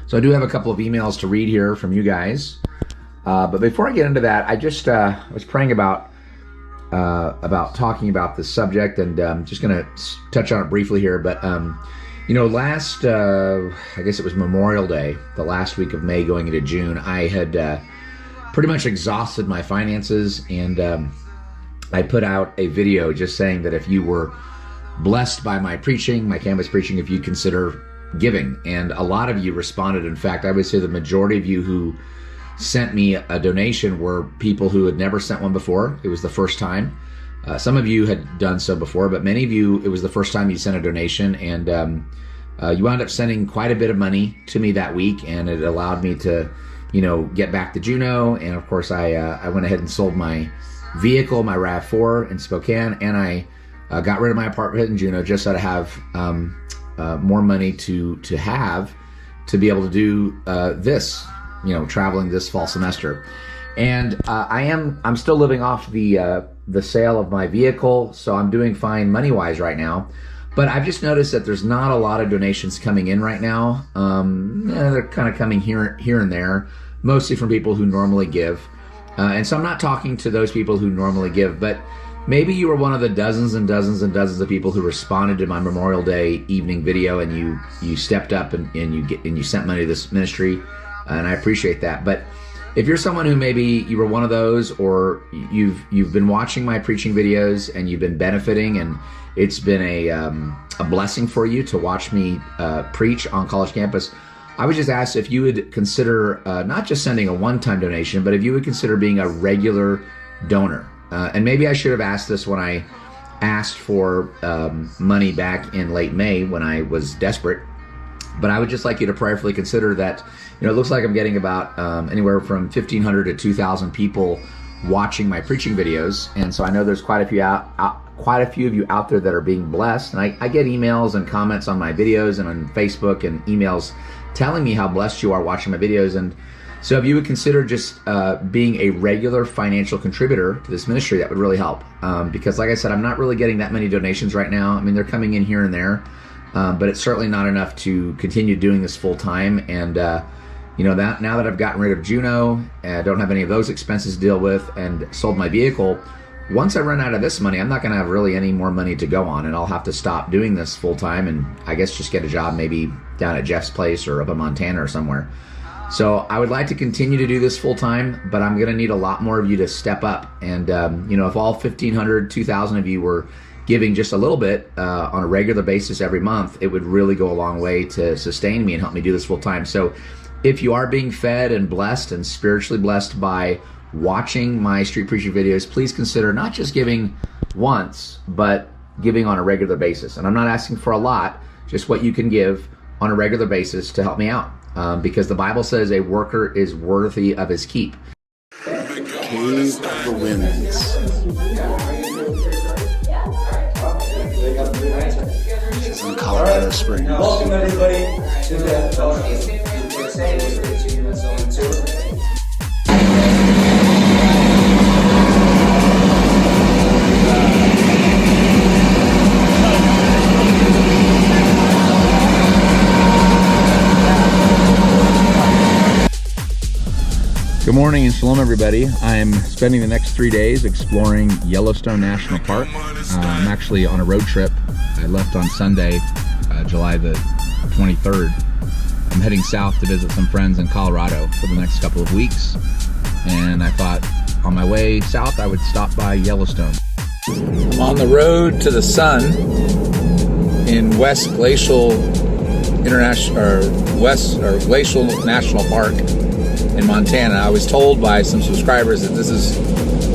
So I do have a couple of emails to read here from you guys. But before I get into that, I just was praying about talking about this subject, and just going to touch on it briefly here. But you know, last I guess it was Memorial Day, the last week of May going into June, I had pretty much exhausted my finances, and I put out a video just saying that if you were blessed by my preaching, my campus preaching, if you consider giving. And a lot of you responded. In fact, I would say the majority of you who sent me a donation were people who had never sent one before. It was the first time. Some of you had done so before, but many of you, it was the first time you sent a donation, and you wound up sending quite a bit of money to me that week, and it allowed me to, you know, get back to Juneau. And of course, I went ahead and sold my vehicle, my RAV4 in Spokane, and I got rid of my apartment in Juneau just so to have more money to have to be able to do this, you know, traveling this fall semester. And I'm still living off the sale of my vehicle, so I'm doing fine money-wise right now. But I've just noticed that there's not a lot of donations coming in right now. They're kind of coming here and there, mostly from people who normally give. And so I'm not talking to those people who normally give, but maybe you were one of the dozens and dozens and dozens of people who responded to my Memorial Day evening video, and you stepped up and you sent money to this ministry, and I appreciate that. But if you're someone who maybe you were one of those, or you've been watching my preaching videos and you've been benefiting, and it's been a blessing for you to watch me preach on college campus, I would just ask if you would consider not just sending a one-time donation, but if you would consider being a regular donor. And maybe I should have asked this when I asked for money back in late May when I was desperate. But I would just like you to prayerfully consider that, you know, it looks like I'm getting about anywhere from 1,500 to 2,000 people watching my preaching videos. And so I know there's quite a few of you out there that are being blessed. And I get emails and comments on my videos and on Facebook and emails telling me how blessed you are watching my videos. And so if you would consider just being a regular financial contributor to this ministry, that would really help. Because like I said, I'm not really getting that many donations right now. I mean, they're coming in here and there, but it's certainly not enough to continue doing this full time. And you know, now that I've gotten rid of Juneau, I don't have any of those expenses to deal with, and sold my vehicle, once I run out of this money, I'm not going to have really any more money to go on, and I'll have to stop doing this full time and I guess just get a job maybe down at Jeff's place or up in Montana or somewhere. So I would like to continue to do this full time, but I'm going to need a lot more of you to step up. And you know, if all 1,500, 2,000 of you were giving just a little bit on a regular basis every month, it would really go a long way to sustain me and help me do this full time. So if you are being fed and blessed and spiritually blessed by watching my street preaching videos, please consider not just giving once, but giving on a regular basis. And I'm not asking for a lot, just what you can give on a regular basis to help me out. Because the Bible says a worker is worthy of his keep. Cave of the Winds. This is in Colorado Springs. Welcome everybody to the fellowship. Good morning and shalom, everybody. I'm spending the next 3 days exploring Yellowstone National Park. I'm actually on a road trip. I left on Sunday, July the 23rd. I'm heading south to visit some friends in Colorado for the next couple of weeks. And I thought on my way south I would stop by Yellowstone. On the road to the sun in West Glacial Glacial National Park in Montana, I was told by some subscribers that this is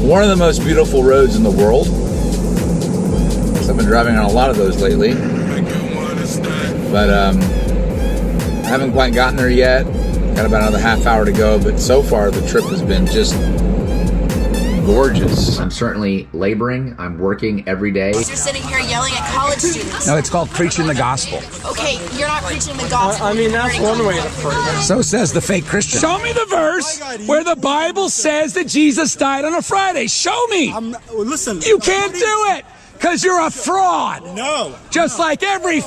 one of the most beautiful roads in the world. I've been driving on a lot of those lately, but I haven't quite gotten there yet. Got about another half hour to go, but so far the trip has been just gorgeous. I'm certainly laboring. I'm working every day. You're sitting here yelling at college students. No, it's called preaching the gospel. Okay, you're not preaching the gospel. I mean, that's one way to phrase it. So says the fake Christian. Show me the verse where the Bible says that Jesus died on a Friday. Show me. Listen. You can't do it. Because you're a fraud. No. Just like every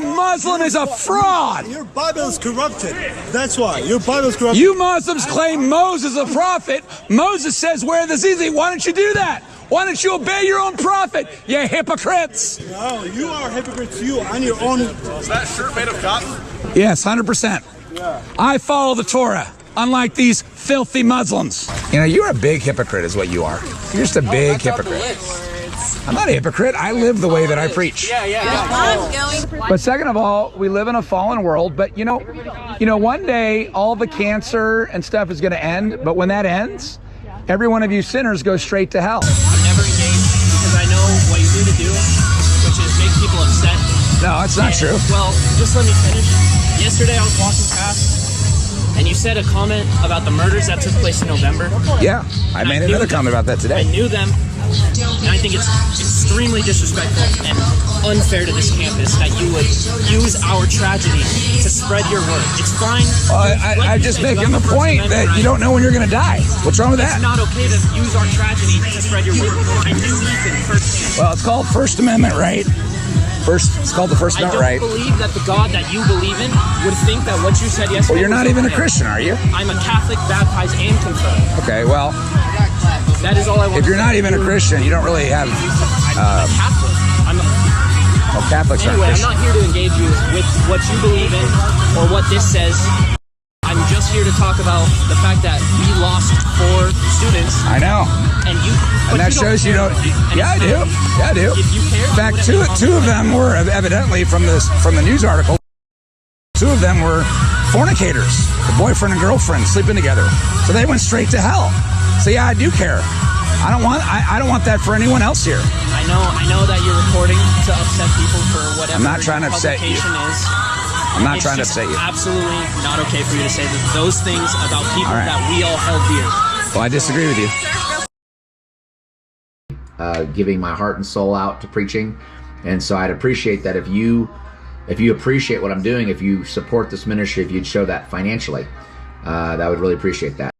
Muslim is a fraud. Your Bible is corrupted. That's why. Your Bible is corrupted. You Muslims claim Moses a prophet. Moses says wear the zizi. Why don't you do that? Why don't you obey your own prophet, you hypocrites? No, you are hypocrites, you on your own. Is that shirt made of cotton? Yes, 100%. Yeah. I follow the Torah, unlike these filthy Muslims. You know, you're a big hypocrite is what you are. You're just a big hypocrite. I'm not a hypocrite. I live the way that I preach. But second of all, we live in a fallen world. But you know, one day all the cancer and stuff is going to end. But when that ends, every one of you sinners goes straight to hell. I'm never engaged because I know what you need to do, which is make people upset. No, it's not true. Well, just let me finish. Yesterday I was walking past, and you said a comment about the murders that took place in November. Yeah, I made another comment about that I today. knew them, and I think it's extremely disrespectful and unfair to this campus that you would use our tragedy to spread your word. It's fine. Well, I'm just making the point that you don't know when you're going to die. What's wrong with that? It's not okay to use our tragedy to spread your word. I knew Ethan firsthand. Well, it's called First Amendment right. It's called the First I Amendment don't right. believe that the God that you believe in would think that what you said yesterday. Well, you're not was even a okay. Christian, are you? I'm a Catholic, baptized, and confirmed. Okay, well, That is all I want. if you're not even a Christian, you don't really have. I'm a Catholic. Well, Catholics aren't Anyway, I'm Christian. not here to engage you with what you believe in or what this says. I'm just here to talk about the fact that we lost 4 students, I know. and you. And that shows you don't. Yeah, I do. Yeah, I do. If you care, In fact, two of them were evidently from the news article. 2 of them were fornicators, the boyfriend and girlfriend sleeping together. So they went straight to hell. So yeah, I do care. I don't want that for anyone else here. I know that you're recording to upset people for whatever. I'm not trying to upset you. publication is. I'm not It's trying to just upset you. Absolutely not okay for you to say those things about people All right. that we all held dear. Well, I disagree with you. Giving my heart and soul out to preaching, and so I'd appreciate that if you appreciate what I'm doing, if you support this ministry, if you'd show that financially, that would really appreciate that.